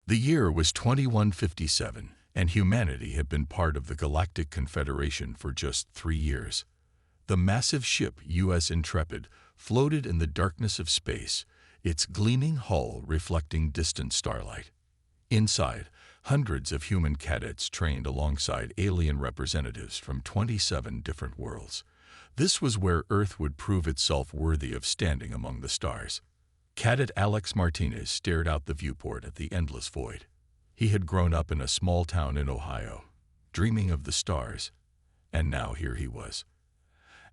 The year was 2157, and humanity had been part of the Galactic Confederation for just 3 years. The massive ship U.S. Intrepid floated in the darkness of space, its gleaming hull reflecting distant starlight. Inside, hundreds of human cadets trained alongside alien representatives from 27 different worlds. This was where Earth would prove itself worthy of standing among the stars. Cadet Alex Martinez stared out the viewport at the endless void. He had grown up in a small town in Ohio, dreaming of the stars, and now here he was.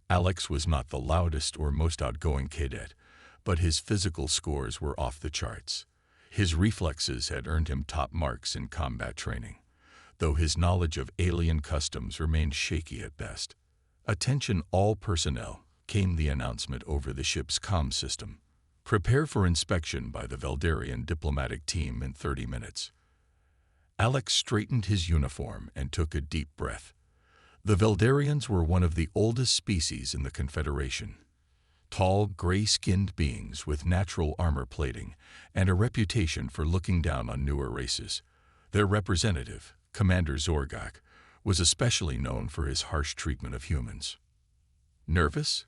Alex was not the loudest or most outgoing cadet, but his physical scores were off the charts. His reflexes had earned him top marks in combat training, though his knowledge of alien customs remained shaky at best. "Attention all personnel," came the announcement over the ship's comm system. "Prepare for inspection by the Veldarian diplomatic team in 30 minutes." Alex straightened his uniform and took a deep breath. The Veldarians were one of the oldest species in the Confederation. Tall, gray-skinned beings with natural armor plating and a reputation for looking down on newer races. Their representative, Commander Zorgak, was especially known for his harsh treatment of humans. "Nervous?"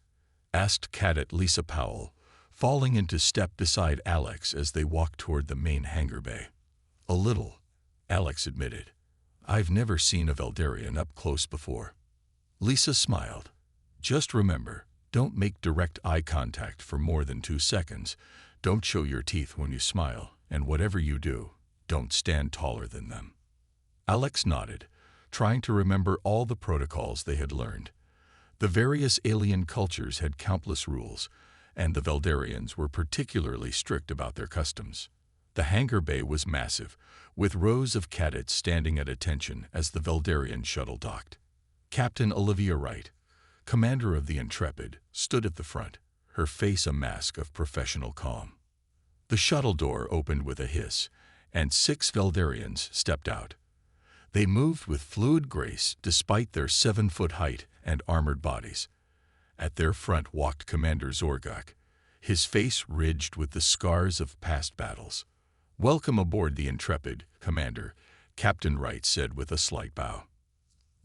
asked Cadet Lisa Powell, falling into step beside Alex as they walked toward the main hangar bay. "A little," Alex admitted. "I've never seen a Veldarian up close before." Lisa smiled. "Just remember, don't make direct eye contact for more than 2 seconds. Don't show your teeth when you smile, and whatever you do, don't stand taller than them." Alex nodded, trying to remember all the protocols they had learned. The various alien cultures had countless rules, and the Veldarians were particularly strict about their customs. The hangar bay was massive, with rows of cadets standing at attention as the Veldarian shuttle docked. Captain Olivia Wright, commander of the Intrepid, stood at the front, her face a mask of professional calm. The shuttle door opened with a hiss, and 6 Veldarians stepped out. They moved with fluid grace despite their 7-foot height and armored bodies. At their front walked Commander Zorgak, his face ridged with the scars of past battles. "Welcome aboard the Intrepid, Commander," Captain Wright said with a slight bow.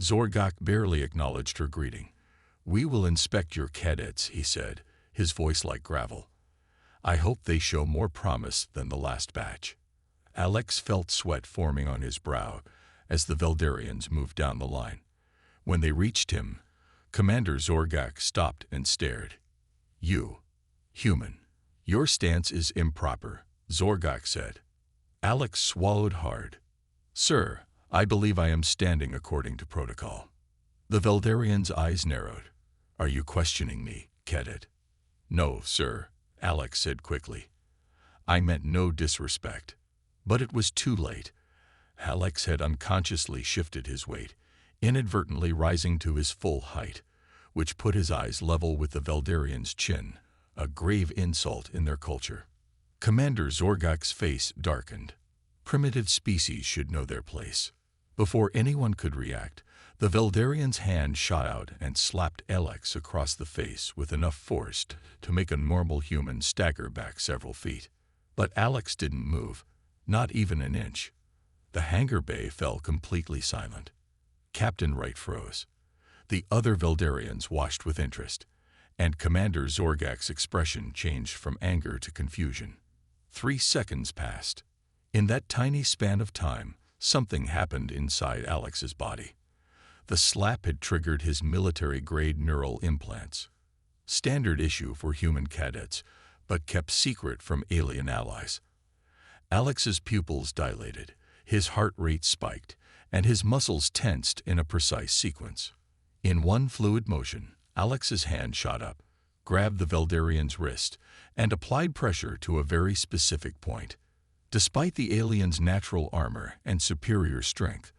Zorgak barely acknowledged her greeting. "We will inspect your cadets," he said, his voice like gravel. "I hope they show more promise than the last batch." Alex felt sweat forming on his brow as the Veldarians moved down the line. When they reached him, Commander Zorgak stopped and stared. "You, human, your stance is improper," Zorgak said. Alex swallowed hard. "Sir, I believe I am standing according to protocol." The Veldarian's eyes narrowed. "Are you questioning me, Cadet?" "No, sir," Alex said quickly. "I meant no disrespect." But it was too late. Alex had unconsciously shifted his weight, inadvertently rising to his full height, which put his eyes level with the Veldarian's chin, a grave insult in their culture. Commander Zorgak's face darkened. Primitive species should know their place. Before anyone could react, the Veldarian's hand shot out and slapped Alex across the face with enough force to make a normal human stagger back several feet. But Alex didn't move, not even an inch. The hangar bay fell completely silent. Captain Wright froze. The other Veldarians watched with interest, and Commander Zorgak's expression changed from anger to confusion. 3 seconds passed. In that tiny span of time, something happened inside Alex's body. The slap had triggered his military-grade neural implants. Standard issue for human cadets, but kept secret from alien allies. Alex's pupils dilated, his heart rate spiked, and his muscles tensed in a precise sequence. In one fluid motion, Alex's hand shot up, grabbed the Veldarian's wrist, and applied pressure to a very specific point. Despite the alien's natural armor and superior strength,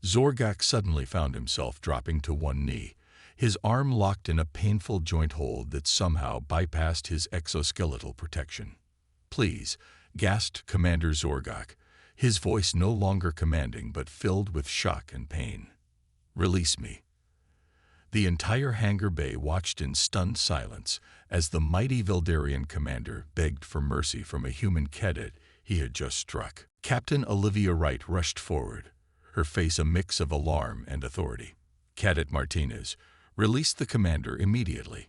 Zorgak suddenly found himself dropping to one knee, his arm locked in a painful joint hold that somehow bypassed his exoskeletal protection. "Please," gasped Commander Zorgak, his voice no longer commanding but filled with shock and pain. "Release me." The entire hangar bay watched in stunned silence as the mighty Veldarian commander begged for mercy from a human cadet he had just struck. Captain Olivia Wright rushed forward, her face a mix of alarm and authority. Cadet Martinez, release the commander immediately.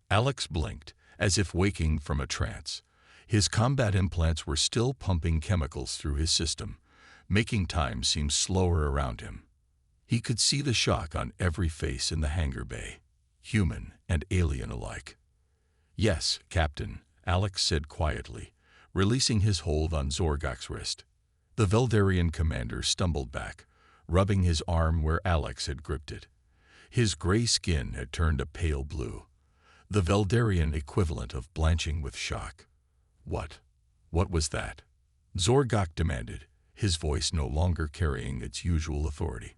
Alex blinked, as if waking from a trance. His combat implants were still pumping chemicals through his system, making time seem slower around him. He could see the shock on every face in the hangar bay, human and alien alike. "Yes, Captain," Alex said quietly, releasing his hold on Zorgak's wrist. The Veldarian commander stumbled back, rubbing his arm where Alex had gripped it. His gray skin had turned a pale blue, the Veldarian equivalent of blanching with shock. What was that?" Zorgak demanded, his voice no longer carrying its usual authority.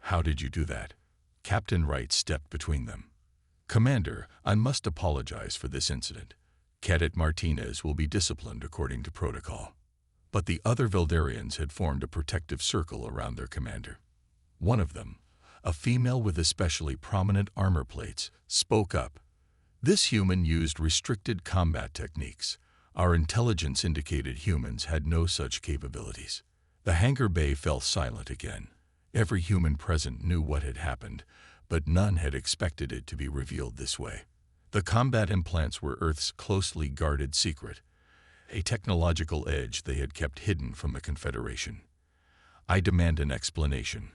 "How did you do that?" Captain Wright stepped between them. "Commander, I must apologize for this incident. Cadet Martinez will be disciplined according to protocol." But the other Veldarians had formed a protective circle around their commander. One of them, a female with especially prominent armor plates, spoke up. "This human used restricted combat techniques. Our intelligence indicated humans had no such capabilities." The hangar bay fell silent again. Every human present knew what had happened, but none had expected it to be revealed this way. The combat implants were Earth's closely guarded secret, a technological edge they had kept hidden from the Confederation. "I demand an explanation,"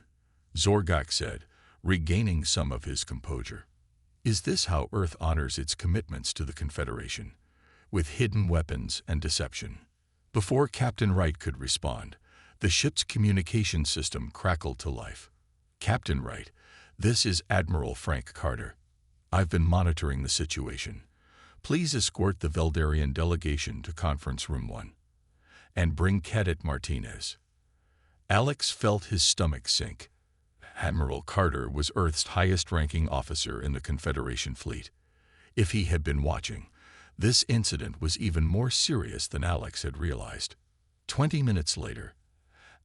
Zorgak said, regaining some of his composure. "Is this how Earth honors its commitments to the Confederation, with hidden weapons and deception?" Before Captain Wright could respond, the ship's communication system crackled to life. "Captain Wright, this is Admiral Frank Carter. I've been monitoring the situation. Please escort the Veldarian delegation to Conference Room 1. And bring Cadet Martinez." Alex felt his stomach sink. Admiral Carter was Earth's highest-ranking officer in the Confederation fleet. If he had been watching, this incident was even more serious than Alex had realized. 20 minutes later,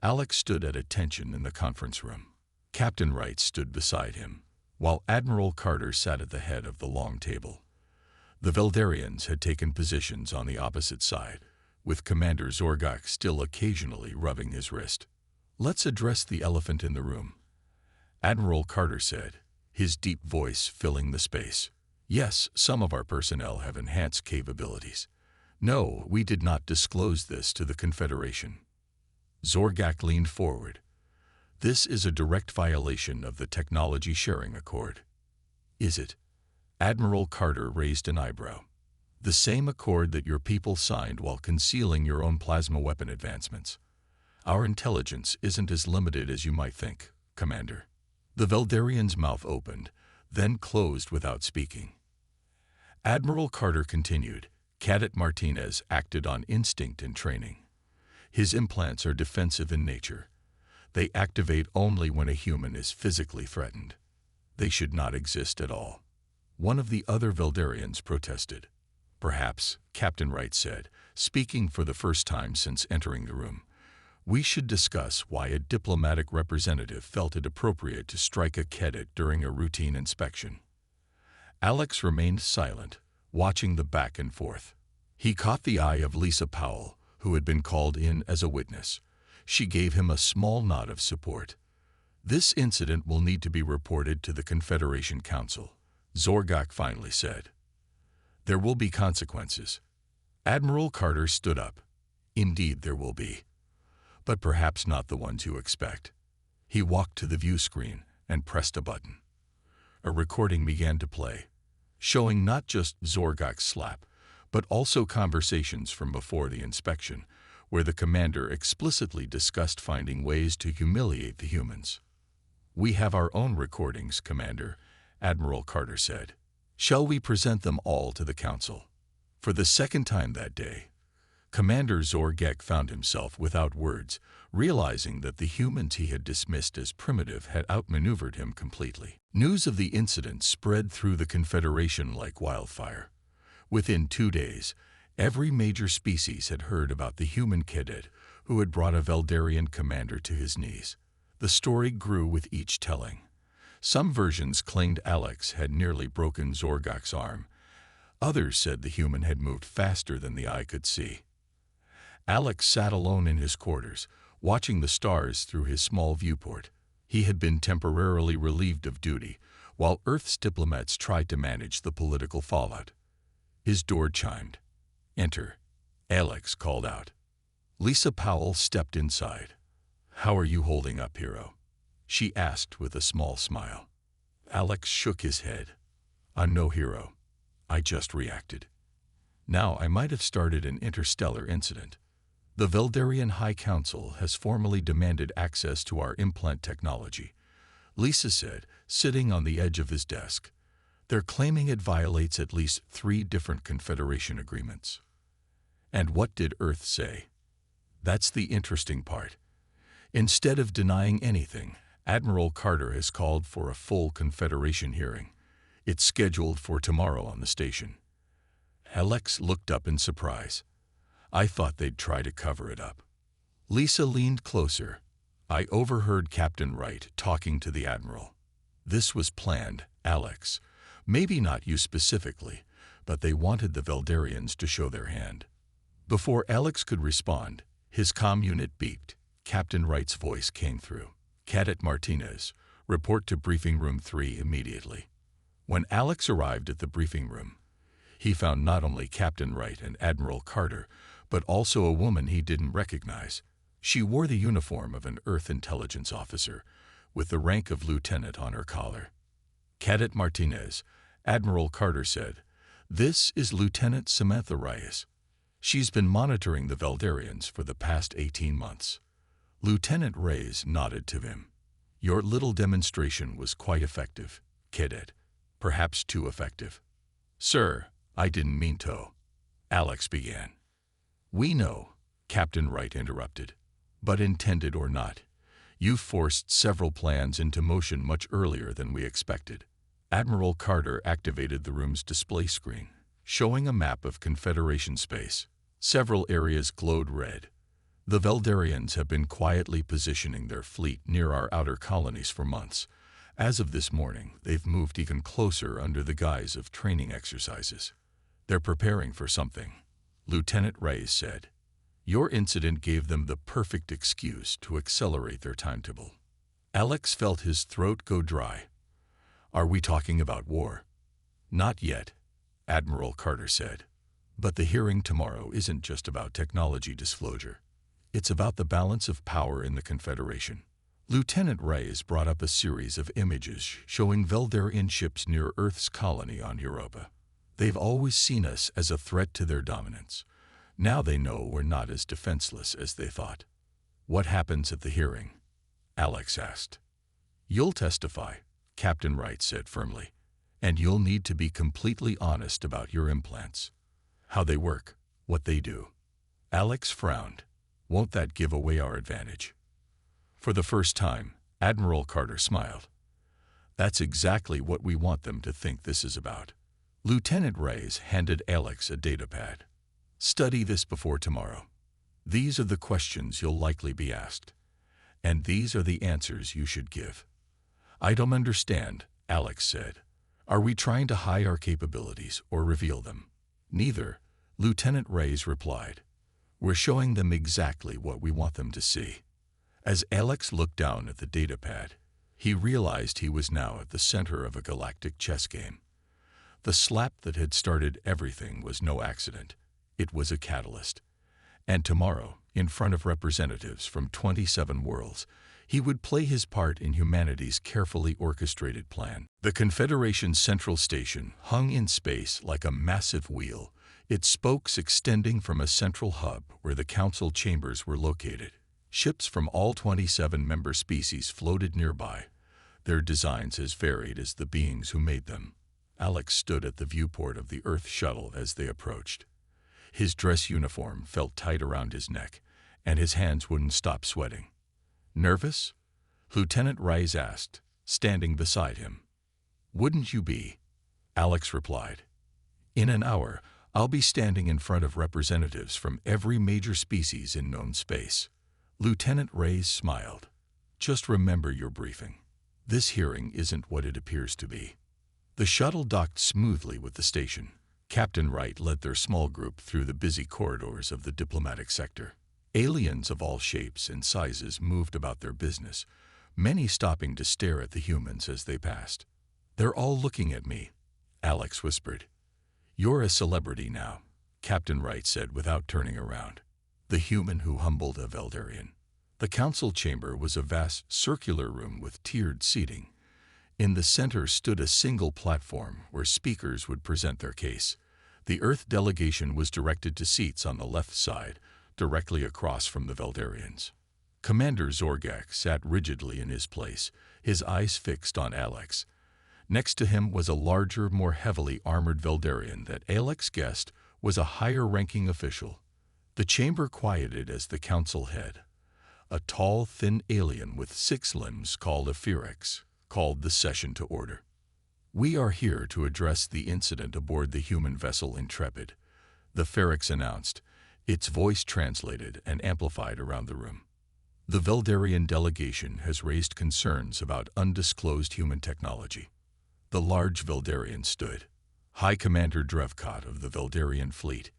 Alex stood at attention in the conference room. Captain Wright stood beside him, while Admiral Carter sat at the head of the long table. The Veldarians had taken positions on the opposite side, with Commander Zorgak still occasionally rubbing his wrist. "Let's address the elephant in the room," Admiral Carter said, his deep voice filling the space. "Yes, some of our personnel have enhanced capabilities. No, we did not disclose this to the Confederation." Zorgak leaned forward. "This is a direct violation of the Technology Sharing Accord." "Is it?" Admiral Carter raised an eyebrow. "The same accord that your people signed while concealing your own plasma weapon advancements. Our intelligence isn't as limited as you might think, Commander." The Veldarian's mouth opened, then closed without speaking. Admiral Carter continued, "Cadet Martinez acted on instinct and training. His implants are defensive in nature. They activate only when a human is physically threatened. They should not exist at all." One of the other Veldarians protested. "Perhaps," Captain Wright said, speaking for the first time since entering the room, "we should discuss why a diplomatic representative felt it appropriate to strike a cadet during a routine inspection." Alex remained silent, watching the back and forth. He caught the eye of Lisa Powell, who had been called in as a witness. She gave him a small nod of support. "This incident will need to be reported to the Confederation Council," Zorgak finally said. "There will be consequences." Admiral Carter stood up. "Indeed there will be. But perhaps not the ones you expect." He walked to the view screen and pressed a button. A recording began to play, showing not just Zorgak's slap, but also conversations from before the inspection, where the commander explicitly discussed finding ways to humiliate the humans. "We have our own recordings, Commander," Admiral Carter said. "Shall we present them all to the Council?" For the second time that day, Commander Zorgak found himself without words, realizing that the humans he had dismissed as primitive had outmaneuvered him completely. News of the incident spread through the Confederation like wildfire. Within 2 days, every major species had heard about the human cadet who had brought a Veldarian commander to his knees. The story grew with each telling. Some versions claimed Alex had nearly broken Zorgak's arm. Others said the human had moved faster than the eye could see. Alex sat alone in his quarters, watching the stars through his small viewport. He had been temporarily relieved of duty, while Earth's diplomats tried to manage the political fallout. His door chimed. "Enter," Alex called out. Lisa Powell stepped inside. "How are you holding up, hero?" she asked with a small smile. Alex shook his head. "I'm no hero. I just reacted. Now I might have started an interstellar incident. The Veldarian High Council has formally demanded access to our implant technology," Lisa said, sitting on the edge of his desk. "They're claiming it violates at least 3 different Confederation agreements." And what did Earth say? That's the interesting part. Instead of denying anything, Admiral Carter has called for a full Confederation hearing. It's scheduled for tomorrow on the station. Alex looked up in surprise. "I thought they'd try to cover it up." Lisa leaned closer. "I overheard Captain Wright talking to the Admiral. This was planned, Alex. Maybe not you specifically, but they wanted the Veldarians to show their hand." Before Alex could respond, his comm unit beeped. Captain Wright's voice came through. "Cadet Martinez, report to Briefing Room 3 immediately." When Alex arrived at the briefing room, he found not only Captain Wright and Admiral Carter, but also a woman he didn't recognize. She wore the uniform of an Earth intelligence officer, with the rank of lieutenant on her collar. "Cadet Martinez," Admiral Carter said, "this is Lieutenant Samantha Reyes. She's been monitoring the Veldarians for the past 18 months. Lieutenant Reyes nodded to him. "Your little demonstration was quite effective, Cadet. Perhaps too effective." "Sir, I didn't mean to," Alex began. "We know," Captain Wright interrupted. "But intended or not, you forced several plans into motion much earlier than we expected." Admiral Carter activated the room's display screen, showing a map of Confederation space. Several areas glowed red. "The Veldarians have been quietly positioning their fleet near our outer colonies for months. As of this morning, they've moved even closer under the guise of training exercises. They're preparing for something," Lieutenant Reyes said. "Your incident gave them the perfect excuse to accelerate their timetable." Alex felt his throat go dry. "Are we talking about war?" "Not yet," Admiral Carter said. "But the hearing tomorrow isn't just about technology disclosure. It's about the balance of power in the Confederation." Lieutenant Reyes brought up a series of images showing Veldarian ships near Earth's colony on Europa. "They've always seen us as a threat to their dominance. Now they know we're not as defenseless as they thought." "What happens at the hearing?" Alex asked. "You'll testify," Captain Wright said firmly. "And you'll need to be completely honest about your implants. How they work, what they do." Alex frowned. "Won't that give away our advantage?" For the first time, Admiral Carter smiled. "That's exactly what we want them to think this is about." Lieutenant Reyes handed Alex a datapad. "Study this before tomorrow. These are the questions you'll likely be asked. And these are the answers you should give." "I don't understand," Alex said. "Are we trying to hide our capabilities or reveal them?" "Neither," Lieutenant Reyes replied. "We're showing them exactly what we want them to see." As Alex looked down at the datapad, he realized he was now at the center of a galactic chess game. The slap that had started everything was no accident. It was a catalyst. And tomorrow, in front of representatives from 27 worlds, he would play his part in humanity's carefully orchestrated plan. The Confederation's central station hung in space like a massive wheel, its spokes extending from a central hub where the council chambers were located. Ships from all 27 member species floated nearby, their designs as varied as the beings who made them. Alex stood at the viewport of the Earth shuttle as they approached. His dress uniform felt tight around his neck, and his hands wouldn't stop sweating. "Nervous?" Lieutenant Reyes asked, standing beside him. "Wouldn't you be?" Alex replied. "In an hour, I'll be standing in front of representatives from every major species in known space." Lieutenant Reyes smiled. "Just remember your briefing. This hearing isn't what it appears to be." The shuttle docked smoothly with the station. Captain Wright led their small group through the busy corridors of the diplomatic sector. Aliens of all shapes and sizes moved about their business, many stopping to stare at the humans as they passed. "They're all looking at me," Alex whispered. "You're a celebrity now," Captain Wright said without turning around. The human who humbled a Veldarian. The council chamber was a vast circular room with tiered seating. In the center stood a single platform where speakers would present their case. The Earth delegation was directed to seats on the left side, directly across from the Veldarians. Commander Zorgak sat rigidly in his place, his eyes fixed on Alex. Next to him was a larger, more heavily armored Veldarian that Alex guessed was a higher-ranking official. The chamber quieted as the council head, a tall, thin alien with 6 limbs called a Phyrex, called the session to order. "We are here to address the incident aboard the human vessel Intrepid," the Phyrex announced, its voice translated and amplified around the room. "The Veldarian delegation has raised concerns about undisclosed human technology." The large Veldarian stood. "High Commander Drevkot of the Veldarian fleet."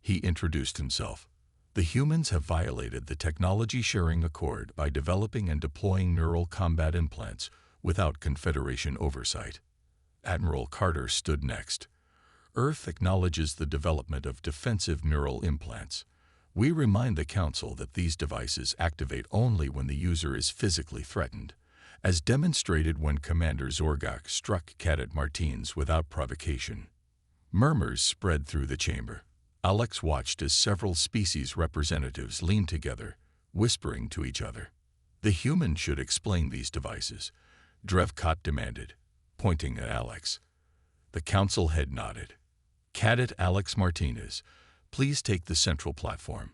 He introduced himself. "The humans have violated the technology-sharing accord by developing and deploying neural combat implants without Confederation oversight." Admiral Carter stood next. "Earth acknowledges the development of defensive neural implants. We remind the Council that these devices activate only when the user is physically threatened, as demonstrated when Commander Zorgak struck Cadet Martins without provocation." Murmurs spread through the chamber. Alex watched as several species representatives leaned together, whispering to each other. "The human should explain these devices," Drevkot demanded, pointing at Alex. The council head nodded. "Cadet Alex Martinez, please take the central platform."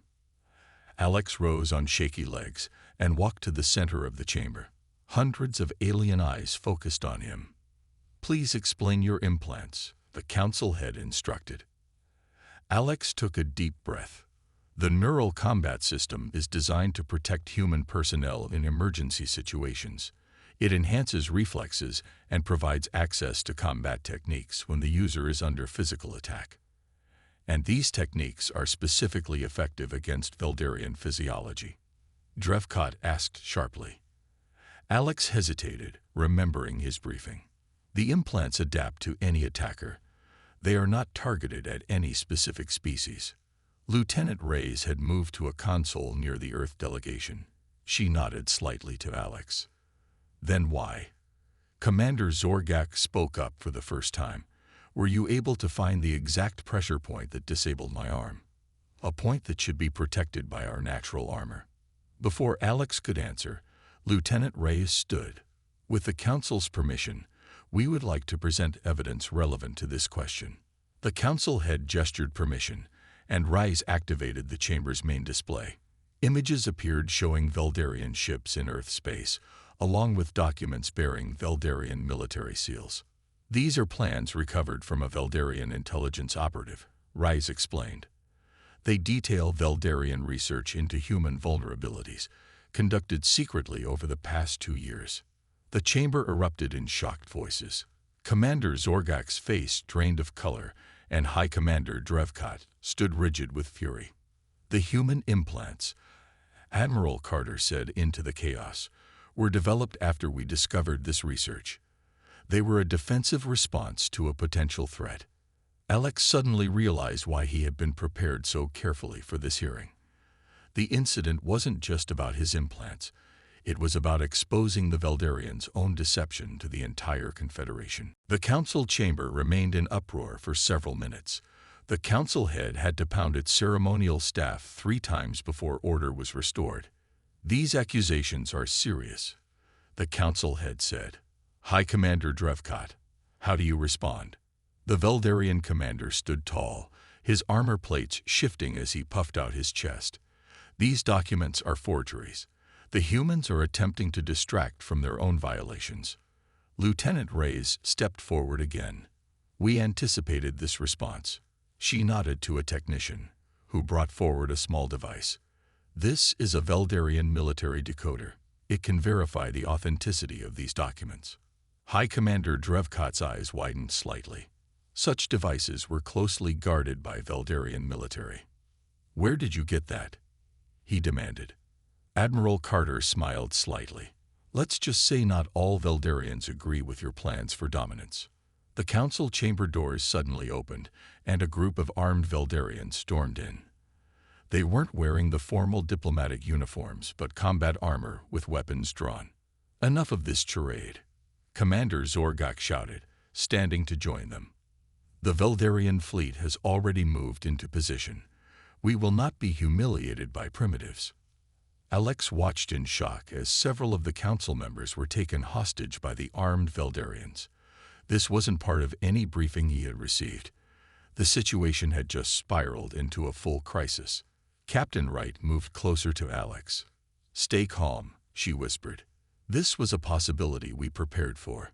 Alex rose on shaky legs and walked to the center of the chamber. Hundreds of alien eyes focused on him. "Please explain your implants," the council head instructed. Alex took a deep breath. "The neural combat system is designed to protect human personnel in emergency situations. It enhances reflexes and provides access to combat techniques when the user is under physical attack. And these techniques are specifically effective against Veldarian physiology." Drevkot asked sharply. Alex hesitated, remembering his briefing. "The implants adapt to any attacker. They are not targeted at any specific species." Lieutenant Reyes had moved to a console near the Earth delegation. She nodded slightly to Alex. "Then why?" Commander Zorgak spoke up for the first time. "Were you able to find the exact pressure point that disabled my arm? A point that should be protected by our natural armor." Before Alex could answer, Lieutenant Reyes stood. "With the Council's permission, we would like to present evidence relevant to this question." The Council head gestured permission, and Reyes activated the chamber's main display. Images appeared showing Veldarian ships in Earth space, along with documents bearing Veldarian military seals. "These are plans recovered from a Veldarian intelligence operative," Reyes explained. "They detail Veldarian research into human vulnerabilities, conducted secretly over the past 2 years. The chamber erupted in shocked voices. Commander Zorgak's face drained of color, and High Commander Drevkot stood rigid with fury. "The human implants," Admiral Carter said into the chaos, "were developed after we discovered this research. They were a defensive response to a potential threat." Alex suddenly realized why he had been prepared so carefully for this hearing. The incident wasn't just about his implants. It was about exposing the Veldarians' own deception to the entire Confederation. The council chamber remained in uproar for several minutes. The council head had to pound its ceremonial staff 3 times before order was restored. "These accusations are serious," the council head said. "High Commander Drevkot, how do you respond?" The Veldarian commander stood tall, his armor plates shifting as he puffed out his chest. "These documents are forgeries. The humans are attempting to distract from their own violations." Lieutenant Reyes stepped forward again. "We anticipated this response." She nodded to a technician, who brought forward a small device. "This is a Veldarian military decoder. It can verify the authenticity of these documents." High Commander Drevkot's eyes widened slightly. Such devices were closely guarded by Veldarian military. "Where did you get that?" he demanded. Admiral Carter smiled slightly. Let's just say not all Veldarians agree with your plans for dominance. The council chamber doors suddenly opened, and a group of armed Veldarians stormed in. They weren't wearing the formal diplomatic uniforms, but combat armor with weapons drawn. Enough of this charade, Commander Zorgak shouted, standing to join them. The Veldarian fleet has already moved into position. We will not be humiliated by primitives. Alex watched in shock as several of the council members were taken hostage by the armed Veldarians. This wasn't part of any briefing he had received. The situation had just spiraled into a full crisis. Captain Wright moved closer to Alex. "Stay calm," she whispered. "This was a possibility we prepared for.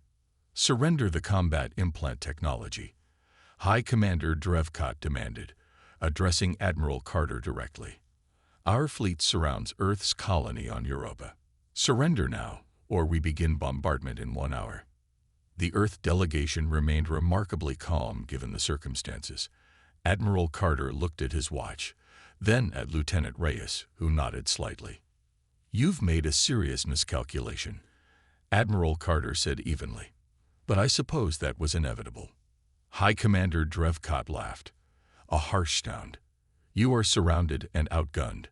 Surrender the combat implant technology," High Commander Drevkot demanded, addressing Admiral Carter directly. "Our fleet surrounds Earth's colony on Europa. Surrender now, or we begin bombardment in 1 hour." The Earth delegation remained remarkably calm given the circumstances. Admiral Carter looked at his watch, then at Lieutenant Reyes, who nodded slightly. "You've made a serious miscalculation," Admiral Carter said evenly. "But I suppose that was inevitable." High Commander Drevkot laughed, a harsh sound. "You are surrounded and outgunned.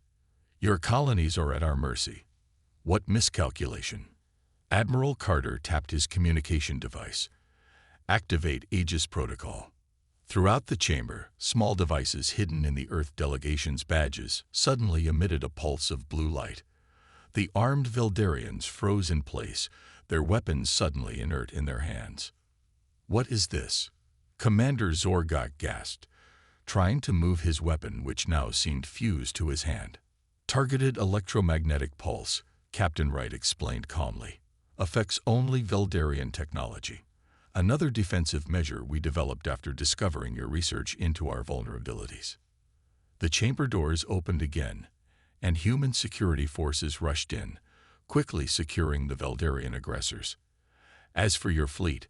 Your colonies are at our mercy." "What miscalculation?" Admiral Carter tapped his communication device. "Activate Aegis Protocol." Throughout the chamber, small devices hidden in the Earth delegation's badges suddenly emitted a pulse of blue light. The armed Veldarians froze in place, their weapons suddenly inert in their hands. "What is this?" Commander Zorgak gasped, trying to move his weapon, which now seemed fused to his hand. "Targeted electromagnetic pulse," Captain Wright explained calmly. "Affects only Veldarian technology. Another defensive measure we developed after discovering your research into our vulnerabilities." The chamber doors opened again, and human security forces rushed in, quickly securing the Veldarian aggressors. "As for your fleet,"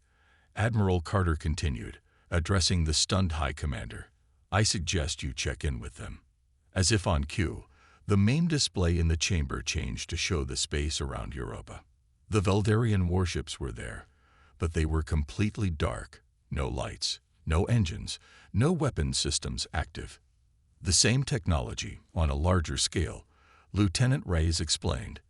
Admiral Carter continued, addressing the stunned High Commander, "I suggest you check in with them." As if on cue, the main display in the chamber changed to show the space around Europa. The Veldarian warships were there, but they were completely dark, no lights, no engines, no weapon systems active. "The same technology, on a larger scale," Lieutenant Reyes explained.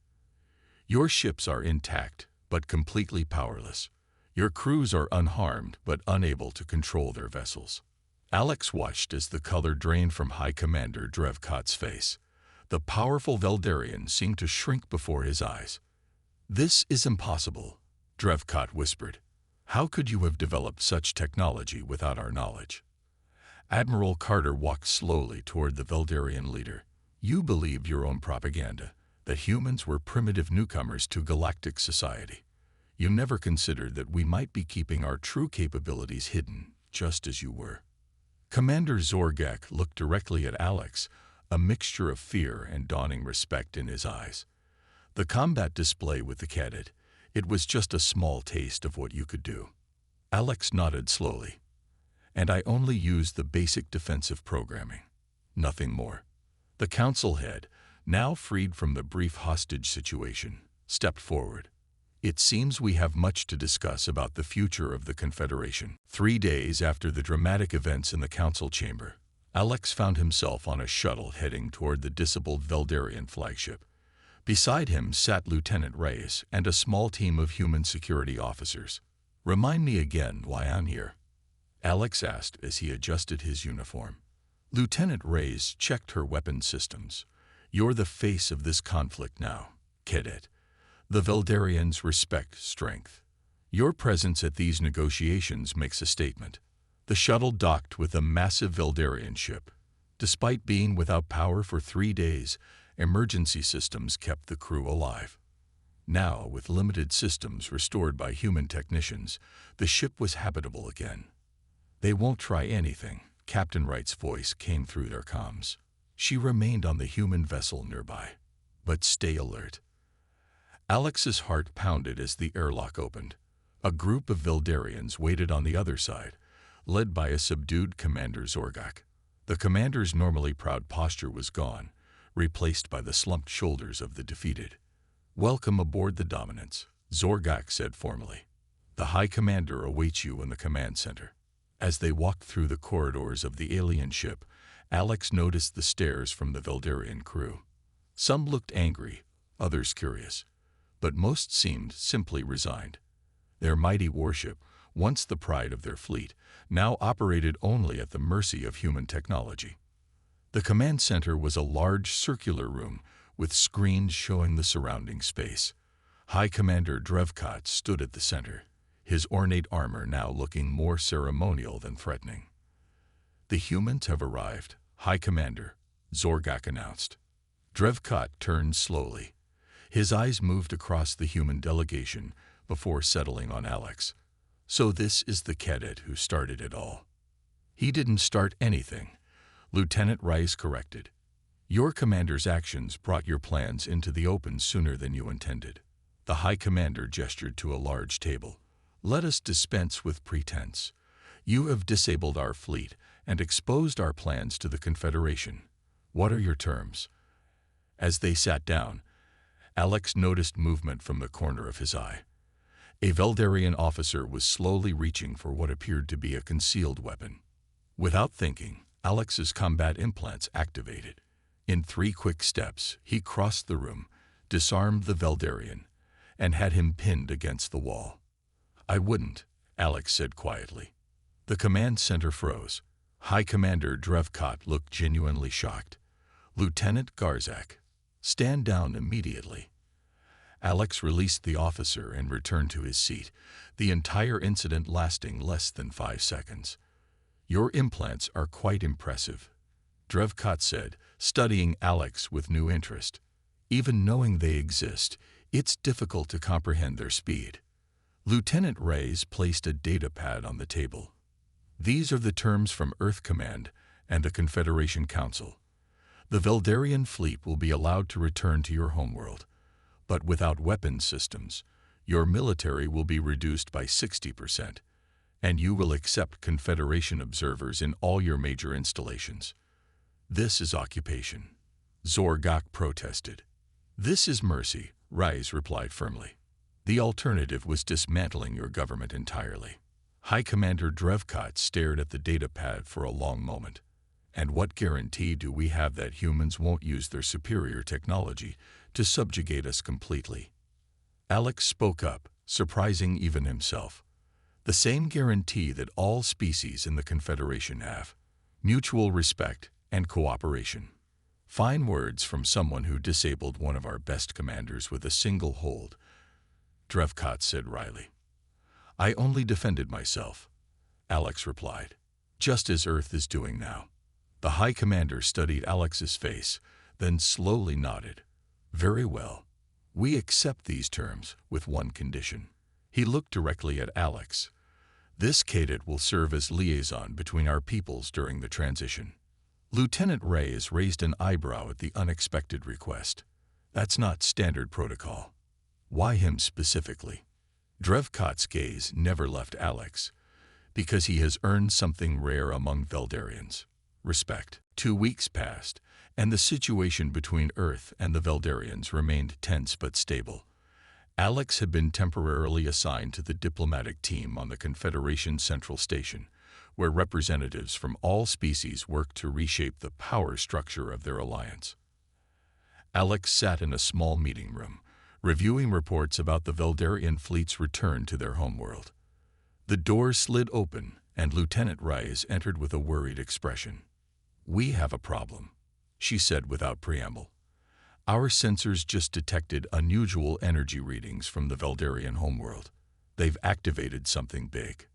"Your ships are intact, but completely powerless. Your crews are unharmed, but unable to control their vessels." Alex watched as the color drained from High Commander Drevkot's face. The powerful Veldarian seemed to shrink before his eyes. "This is impossible," Drevkot whispered. "How could you have developed such technology without our knowledge?" Admiral Carter walked slowly toward the Veldarian leader. "You believed your own propaganda, that humans were primitive newcomers to galactic society. You never considered that we might be keeping our true capabilities hidden, just as you were." Commander Zorgak looked directly at Alex, a mixture of fear and dawning respect in his eyes. "The combat display with the Cadet, it was just a small taste of what you could do." Alex nodded slowly. "And I only used the basic defensive programming. Nothing more." The council head, now freed from the brief hostage situation, stepped forward. "It seems we have much to discuss about the future of the Confederation." 3 days after the dramatic events in the council chamber, Alex found himself on a shuttle heading toward the disabled Veldarian flagship. Beside him sat Lieutenant Reyes and a small team of human security officers. "Remind me again why I'm here," Alex asked as he adjusted his uniform. Lieutenant Reyes checked her weapon systems. "You're the face of this conflict now, Cadet. The Veldarians respect strength. Your presence at these negotiations makes a statement." The shuttle docked with a massive Veldarian ship. Despite being without power for 3 days, emergency systems kept the crew alive. Now, with limited systems restored by human technicians, the ship was habitable again. "They won't try anything," Captain Wright's voice came through their comms. She remained on the human vessel nearby. "But stay alert." Alex's heart pounded as the airlock opened. A group of Veldarians waited on the other side, led by a subdued Commander Zorgak. The commander's normally proud posture was gone, replaced by the slumped shoulders of the defeated. "Welcome aboard the Dominance," Zorgak said formally. "The High Commander awaits you in the command center." As they walked through the corridors of the alien ship, Alex noticed the stares from the Veldarian crew. Some looked angry, others curious, but most seemed simply resigned. Their mighty warship, once the pride of their fleet, now operated only at the mercy of human technology. The command center was a large circular room with screens showing the surrounding space. High Commander Drevkat stood at the center, his ornate armor now looking more ceremonial than threatening. "The humans have arrived, High Commander," Zorgak announced. Drevkat turned slowly. His eyes moved across the human delegation before settling on Alex. "So this is the Cadet who started it all." "He didn't start anything," Lieutenant Rice corrected. "Your commander's actions brought your plans into the open sooner than you intended." The High Commander gestured to a large table. "Let us dispense with pretense. You have disabled our fleet and exposed our plans to the Confederation. What are your terms?" As they sat down, Alex noticed movement from the corner of his eye. A Veldarian officer was slowly reaching for what appeared to be a concealed weapon. Without thinking, Alex's combat implants activated. In 3 quick steps, he crossed the room, disarmed the Veldarian, and had him pinned against the wall. "I wouldn't," Alex said quietly. The command center froze. High Commander Drevkat looked genuinely shocked. "Lieutenant Garzak, stand down immediately." Alex released the officer and returned to his seat, the entire incident lasting less than 5 seconds. "Your implants are quite impressive," Drevkat said, studying Alex with new interest. "Even knowing they exist, it's difficult to comprehend their speed." Lieutenant Reyes placed a data pad on the table. "These are the terms from Earth Command and the Confederation Council. The Veldarian fleet will be allowed to return to your homeworld, but without weapons systems, your military will be reduced by 60%, and you will accept Confederation observers in all your major installations." "This is occupation," Zorgak protested. "This is mercy," Reyes replied firmly. "The alternative was dismantling your government entirely." High Commander Drevkat stared at the data pad for a long moment. "And what guarantee do we have that humans won't use their superior technology to subjugate us completely?" Alex spoke up, surprising even himself. "The same guarantee that all species in the Confederation have: mutual respect and cooperation." Fine words from someone who disabled one of our best commanders with a single hold, Drevkat said wryly. "I only defended myself," Alex replied, "just as Earth is doing now." The High Commander studied Alex's face, then slowly nodded. "Very well. We accept these terms with one condition." He looked directly at Alex. "This Cadet will serve as liaison between our peoples during the transition." Lieutenant Reyes raised an eyebrow at the unexpected request. "That's not standard protocol." "Why him specifically?" Drevkat's gaze never left Alex. "Because he has earned something rare among Veldarians: respect." 2 weeks passed, and the situation between Earth and the Veldarians remained tense but stable. Alex had been temporarily assigned to the diplomatic team on the Confederation Central Station, where representatives from all species worked to reshape the power structure of their alliance. Alex sat in a small meeting room, reviewing reports about the Veldarian fleet's return to their homeworld. The door slid open, and Lieutenant Reyes entered with a worried expression. "We have a problem," she said without preamble. "Our sensors just detected unusual energy readings from the Veldarian homeworld. They've activated something big."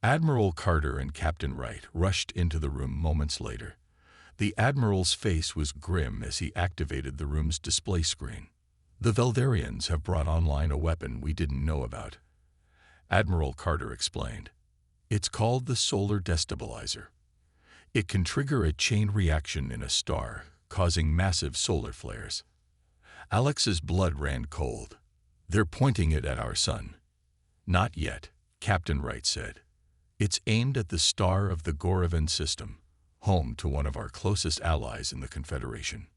Admiral Carter and Captain Wright rushed into the room moments later. The Admiral's face was grim as he activated the room's display screen. "The Veldarians have brought online a weapon we didn't know about," Admiral Carter explained. "It's called the Solar Destabilizer. It can trigger a chain reaction in a star, causing massive solar flares." Alex's blood ran cold. "They're pointing it at our sun." "Not yet," Captain Wright said. "It's aimed at the star of the Goravan system, home to one of our closest allies in the Confederation."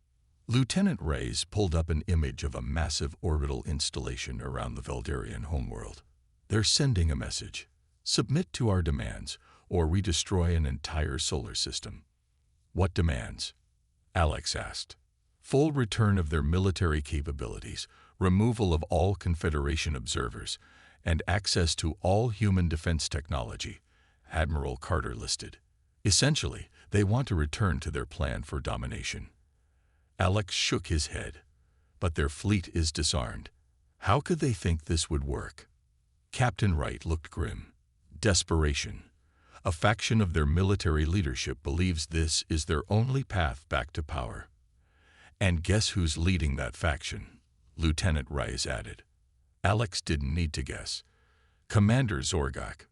Lieutenant Reyes pulled up an image of a massive orbital installation around the Veldarian homeworld. They're sending a message. Submit to our demands, or we destroy an entire solar system. What demands? Alex asked. Full return of their military capabilities, removal of all Confederation observers, and access to all human defense technology, Admiral Carter listed. Essentially, they want to return to their plan for domination. Alex shook his head. But their fleet is disarmed. How could they think this would work? Captain Wright looked grim. Desperation. A faction of their military leadership believes this is their only path back to power. And guess who's leading that faction? Lieutenant Reyes added. Alex didn't need to guess. Commander Zorgak.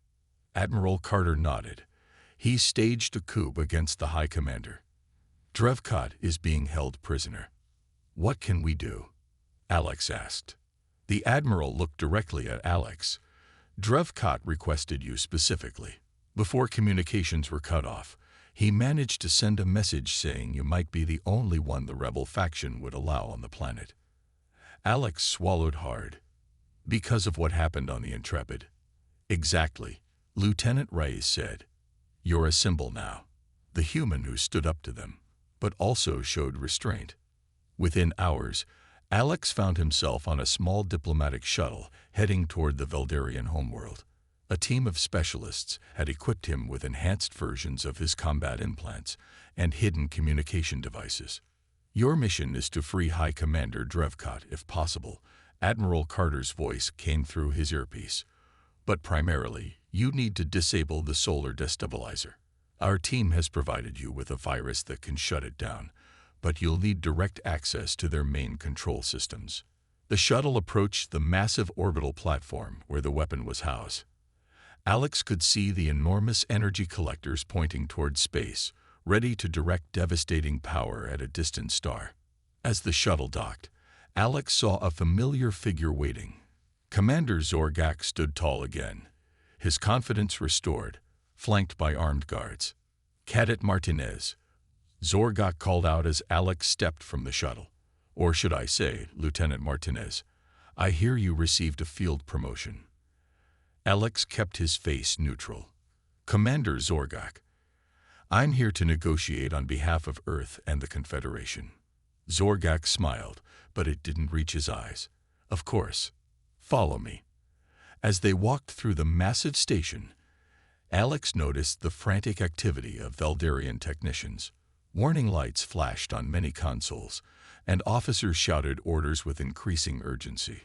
Admiral Carter nodded. He staged a coup against the High Commander. Drevkat is being held prisoner. What can we do? Alex asked. The Admiral looked directly at Alex. Drevkat requested you specifically. Before communications were cut off, he managed to send a message saying you might be the only one the rebel faction would allow on the planet. Alex swallowed hard. Because of what happened on the Intrepid. Exactly, Lieutenant Reyes said. You're a symbol now. The human who stood up to them, but also showed restraint. Within hours, Alex found himself on a small diplomatic shuttle heading toward the Veldarian homeworld. A team of specialists had equipped him with enhanced versions of his combat implants and hidden communication devices. Your mission is to free High Commander Drevkat if possible. Admiral Carter's voice came through his earpiece. But primarily, you need to disable the solar destabilizer. Our team has provided you with a virus that can shut it down, but you'll need direct access to their main control systems. The shuttle approached the massive orbital platform where the weapon was housed. Alex could see the enormous energy collectors pointing toward space, ready to direct devastating power at a distant star. As the shuttle docked, Alex saw a familiar figure waiting. Commander Zorgak stood tall again, his confidence restored, flanked by armed guards. Cadet Martinez, Zorgak called out as Alex stepped from the shuttle. Or should I say, Lieutenant Martinez, I hear you received a field promotion. Alex kept his face neutral. Commander Zorgak, I'm here to negotiate on behalf of Earth and the Confederation. Zorgak smiled, but it didn't reach his eyes. Of course. Follow me. As they walked through the massive station, Alex noticed the frantic activity of Veldarian technicians. Warning lights flashed on many consoles, and officers shouted orders with increasing urgency.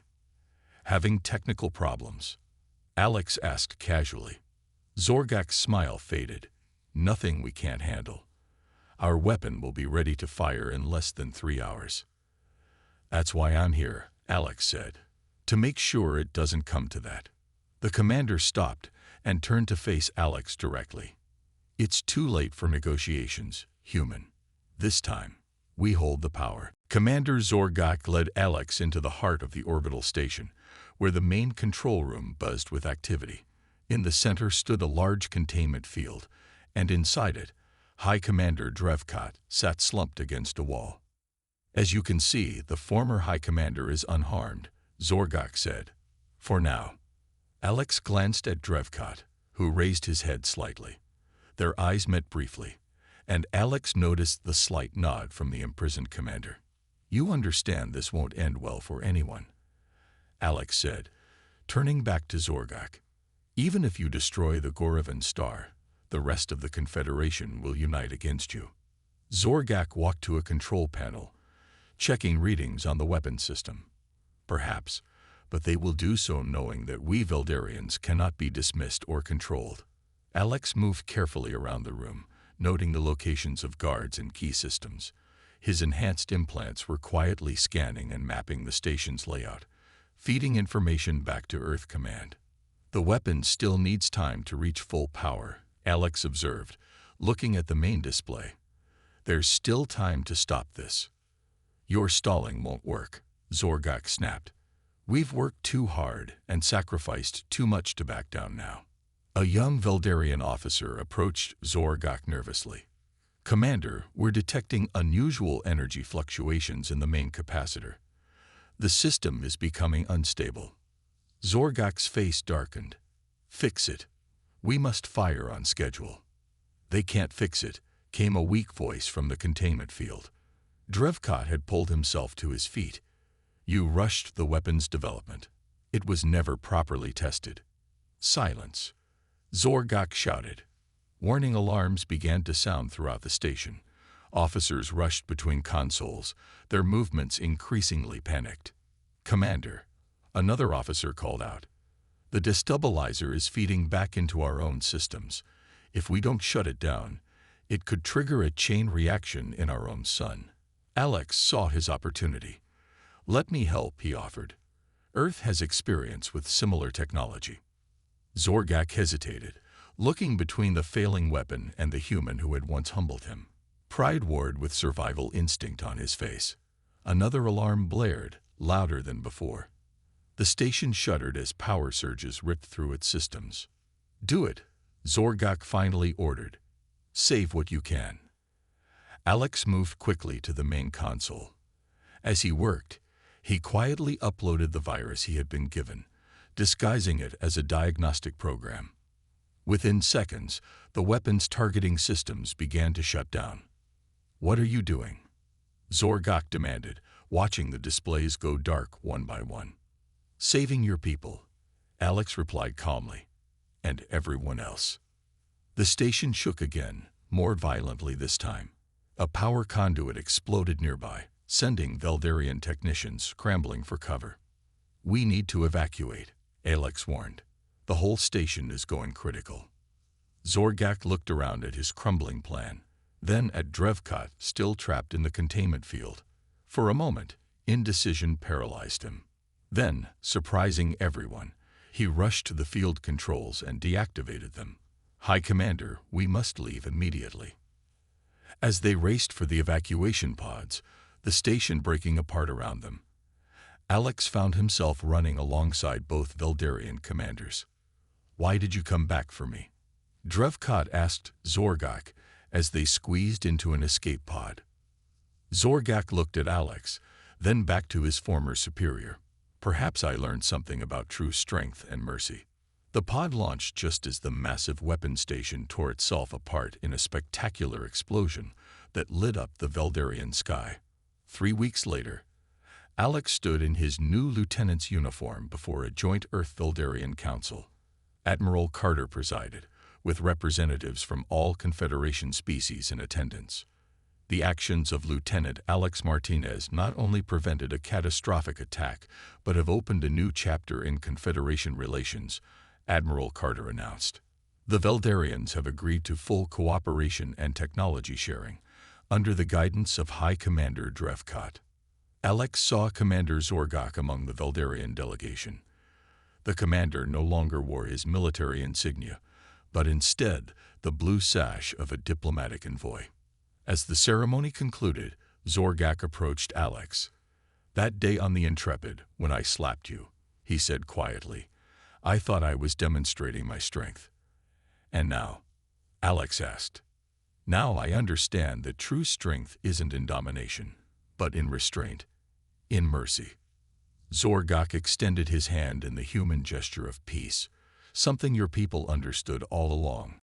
Having technical problems? Alex asked casually. Zorgak's smile faded. Nothing we can't handle. Our weapon will be ready to fire in less than 3 hours. That's why I'm here, Alex said. To make sure it doesn't come to that. The commander stopped and turned to face Alex directly. It's too late for negotiations, human. This time, we hold the power. Commander Zorgak led Alex into the heart of the orbital station, where the main control room buzzed with activity. In the center stood a large containment field, and inside it, High Commander Drevkat sat slumped against a wall. As you can see, the former High Commander is unharmed, Zorgak said. For now. Alex glanced at Drevkat, who raised his head slightly. Their eyes met briefly, and Alex noticed the slight nod from the imprisoned commander. You understand this won't end well for anyone, Alex said, turning back to Zorgak. Even if you destroy the Gorevan star, the rest of the Confederation will unite against you. Zorgak walked to a control panel, checking readings on the weapon system. Perhaps, but they will do so knowing that we Veldarians cannot be dismissed or controlled. Alex moved carefully around the room, noting the locations of guards and key systems. His enhanced implants were quietly scanning and mapping the station's layout, feeding information back to Earth Command. The weapon still needs time to reach full power, Alex observed, looking at the main display. There's still time to stop this. Your stalling won't work, Zorgak snapped. We've worked too hard and sacrificed too much to back down now. A young Veldarian officer approached Zorgak nervously. Commander, we're detecting unusual energy fluctuations in the main capacitor. The system is becoming unstable. Zorgak's face darkened. Fix it. We must fire on schedule. They can't fix it, came a weak voice from the containment field. Drevkat had pulled himself to his feet. You rushed the weapon's development. It was never properly tested. Silence. Zorgak shouted. Warning alarms began to sound throughout the station. Officers rushed between consoles, their movements increasingly panicked. Commander, another officer called out. The destabilizer is feeding back into our own systems. If we don't shut it down, it could trigger a chain reaction in our own sun. Alex saw his opportunity. Let me help, he offered. Earth has experience with similar technology. Zorgak hesitated, looking between the failing weapon and the human who had once humbled him. Pride warred with survival instinct on his face. Another alarm blared, louder than before. The station shuddered as power surges ripped through its systems. Do it, Zorgak finally ordered. Save what you can. Alex moved quickly to the main console. As he worked, he quietly uploaded the virus he had been given, disguising it as a diagnostic program. Within seconds, the weapon's targeting systems began to shut down. What are you doing? Zorgak demanded, watching the displays go dark one by one. Saving your people, Alex replied calmly, and everyone else. The station shook again, more violently this time. A power conduit exploded nearby, sending Veldarian technicians scrambling for cover. We need to evacuate, Alex warned. The whole station is going critical. Zorgak looked around at his crumbling plan, then at Drevkat still trapped in the containment field. For a moment, indecision paralyzed him. Then, surprising everyone, he rushed to the field controls and deactivated them. High Commander, we must leave immediately. As they raced for the evacuation pods, the station breaking apart around them, Alex found himself running alongside both Veldarian commanders. Why did you come back for me? Drevkat asked Zorgak as they squeezed into an escape pod. Zorgak looked at Alex, then back to his former superior. Perhaps I learned something about true strength and mercy. The pod launched just as the massive weapon station tore itself apart in a spectacular explosion that lit up the Veldarian sky. 3 weeks later, Alex stood in his new lieutenant's uniform before a joint Earth-Veldarian council. Admiral Carter presided, with representatives from all Confederation species in attendance. The actions of Lieutenant Alex Martinez not only prevented a catastrophic attack, but have opened a new chapter in Confederation relations, Admiral Carter announced. The Veldarians have agreed to full cooperation and technology sharing, under the guidance of High Commander Drevkat. Alex saw Commander Zorgak among the Veldarian delegation. The commander no longer wore his military insignia, but instead the blue sash of a diplomatic envoy. As the ceremony concluded, Zorgak approached Alex. That day on the Intrepid, when I slapped you, he said quietly, I thought I was demonstrating my strength. And now? Alex asked. Now I understand that true strength isn't in domination, but in restraint, in mercy. Zorgak extended his hand in the human gesture of peace, something your people understood all along.